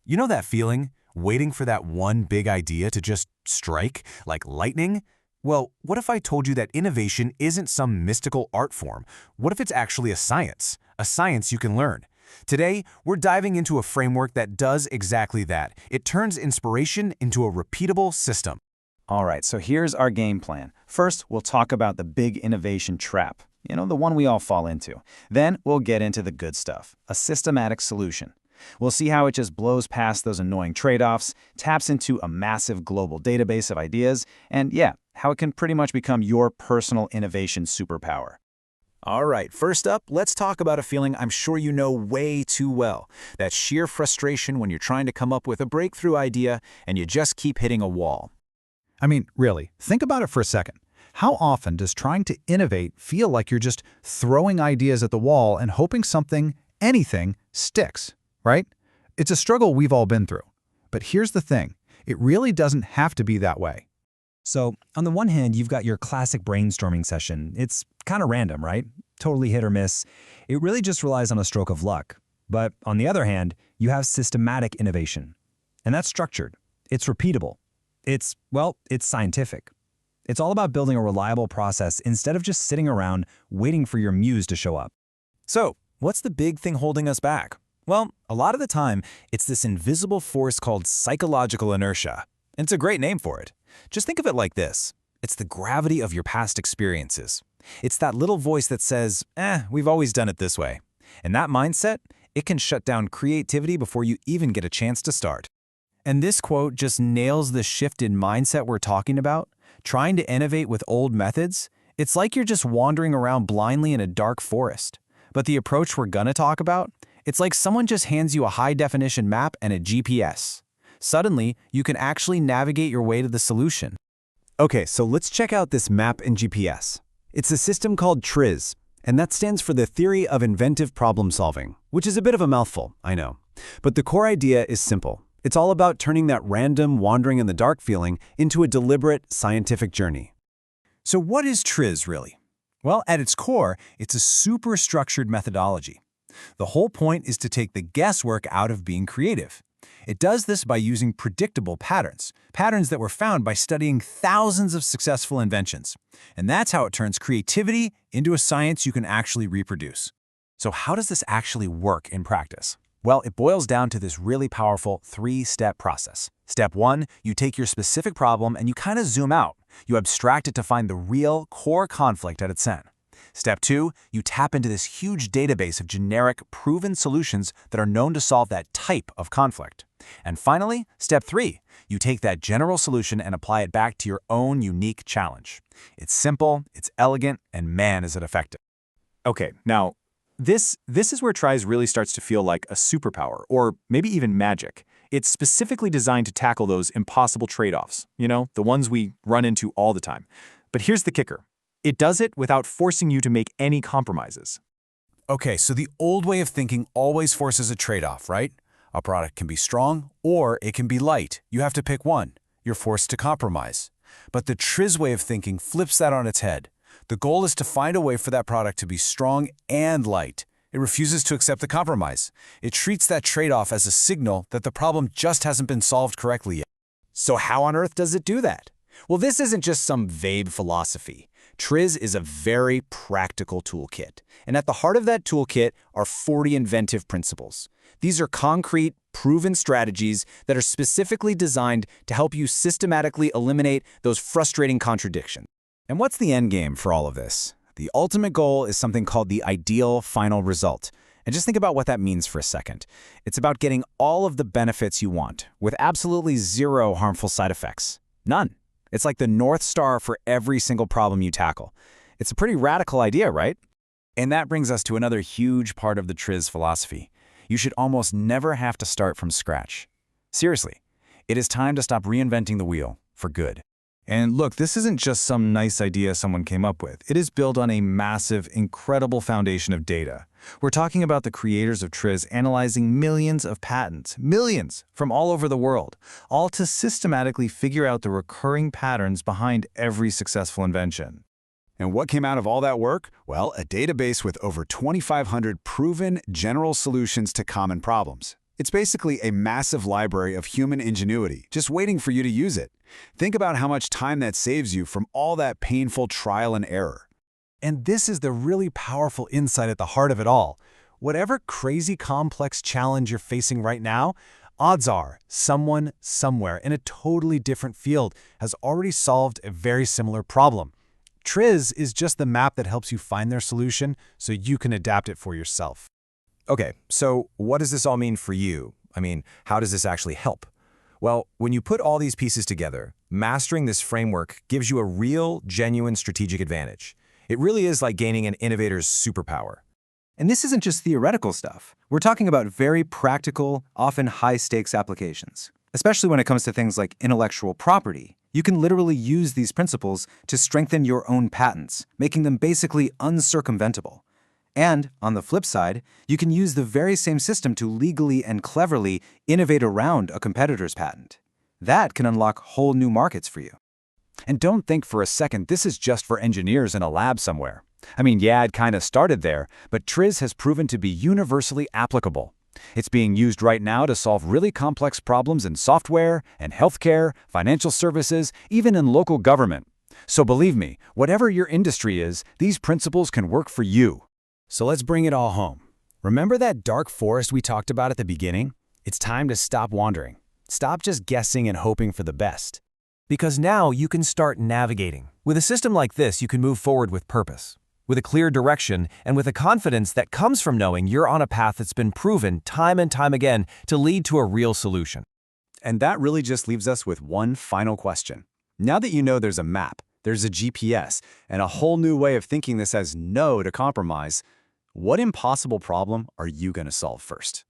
You know that feeling? Waiting for that one big idea to just strike, like lightning? Well, what if I told you that innovation isn't some mystical art form? What if it's actually a science you can learn? Today, we're diving into a framework that does exactly that. It turns inspiration into a repeatable system. All right, so here's our game plan. First, we'll talk about the big innovation trap, the one we all fall into. Then we'll get into the good stuff, a systematic solution. We'll see how it just blows past those annoying trade-offs, taps into a massive global database of ideas, and how it can pretty much become your personal innovation superpower. All right, first up, let's talk about a feeling I'm sure you know way too well. That sheer frustration when you're trying to come up with a breakthrough idea and you just keep hitting a wall. I mean, really, think about it for a second. How often does trying to innovate feel like you're just throwing ideas at the wall and hoping something, anything, sticks, right? It's a struggle we've all been through. But here's the thing, it really doesn't have to be that way. So, on the one hand, you've got your classic brainstorming session. It's kind of random, right? Totally hit or miss. It really just relies on a stroke of luck. But on the other hand, you have systematic innovation. And that's structured. It's repeatable. It's scientific. It's all about building a reliable process instead of just sitting around waiting for your muse to show up. So, what's the big thing holding us back? Well, a lot of the time, it's this invisible force called psychological inertia. And it's a great name for it. Just think of it like this. It's the gravity of your past experiences. It's that little voice that says, we've always done it this way. And that mindset, it can shut down creativity before you even get a chance to start. And this quote just nails the shift in mindset we're talking about. Trying to innovate with old methods, it's like you're just wandering around blindly in a dark forest. But the approach we're gonna talk about, it's like someone just hands you a high-definition map and a GPS. Suddenly, you can actually navigate your way to the solution. Okay, so let's check out this map and GPS. It's a system called TRIZ, and that stands for the Theory of Inventive Problem Solving, which is a bit of a mouthful, I know. But the core idea is simple. It's all about turning that random, wandering in the dark feeling into a deliberate, scientific journey. So what is TRIZ really? Well, at its core, it's a super structured methodology. The whole point is to take the guesswork out of being creative. It does this by using predictable patterns that were found by studying thousands of successful inventions. And that's how it turns creativity into a science you can actually reproduce. So how does this actually work in practice? Well, it boils down to this really powerful three-step process. Step 1, you take your specific problem and you kind of zoom out. You abstract it to find the real core conflict at its center. Step 2, you tap into this huge database of generic, proven solutions that are known to solve that type of conflict. And finally, Step 3, you take that general solution and apply it back to your own unique challenge. It's simple, it's elegant, and man, is it effective. Okay, now, this is where TRIZ really starts to feel like a superpower, or maybe even magic. It's specifically designed to tackle those impossible trade-offs, the ones we run into all the time. But here's the kicker. It does it without forcing you to make any compromises. Okay, so the old way of thinking always forces a trade-off, right? A product can be strong or it can be light. You have to pick one. You're forced to compromise. But the TRIZ way of thinking flips that on its head. The goal is to find a way for that product to be strong and light. It refuses to accept the compromise. It treats that trade-off as a signal that the problem just hasn't been solved correctly yet. So how on earth does it do that? Well, this isn't just some vague philosophy. TRIZ is a very practical toolkit. And at the heart of that toolkit are 40 inventive principles. These are concrete, proven strategies that are specifically designed to help you systematically eliminate those frustrating contradictions. And what's the end game for all of this? The ultimate goal is something called the ideal final result. And just think about what that means for a second. It's about getting all of the benefits you want, with absolutely zero harmful side effects. None. It's like the North Star for every single problem you tackle. It's a pretty radical idea, right? And that brings us to another huge part of the TRIZ philosophy. You should almost never have to start from scratch. Seriously, it is time to stop reinventing the wheel for good. And look, this isn't just some nice idea someone came up with. It is built on a massive, incredible foundation of data. We're talking about the creators of TRIZ analyzing millions of patents, millions, from all over the world, all to systematically figure out the recurring patterns behind every successful invention. And what came out of all that work? Well, a database with over 2,500 proven general solutions to common problems. It's basically a massive library of human ingenuity, just waiting for you to use it. Think about how much time that saves you from all that painful trial and error. And this is the really powerful insight at the heart of it all. Whatever crazy complex challenge you're facing right now, odds are someone, somewhere, in a totally different field has already solved a very similar problem. TRIZ is just the map that helps you find their solution so you can adapt it for yourself. Okay, so what does this all mean for you? I mean, how does this actually help? Well, when you put all these pieces together, mastering this framework gives you a real, genuine strategic advantage. It really is like gaining an innovator's superpower. And this isn't just theoretical stuff. We're talking about very practical, often high-stakes applications. Especially when it comes to things like intellectual property. You can literally use these principles to strengthen your own patents, making them basically uncircumventable. And, on the flip side, you can use the very same system to legally and cleverly innovate around a competitor's patent. That can unlock whole new markets for you. And don't think for a second this is just for engineers in a lab somewhere. I mean, yeah, it kind of started there, but TRIZ has proven to be universally applicable. It's being used right now to solve really complex problems in software and healthcare, financial services, even in local government. So believe me, whatever your industry is, these principles can work for you. So let's bring it all home. Remember that dark forest we talked about at the beginning? It's time to stop wandering. Stop just guessing and hoping for the best. Because now you can start navigating. With a system like this, you can move forward with purpose, with a clear direction, and with a confidence that comes from knowing you're on a path that's been proven time and time again to lead to a real solution. And that really just leaves us with one final question. Now that you know there's a map, there's a GPS, and a whole new way of thinking this has no to compromise, what impossible problem are you going to solve first?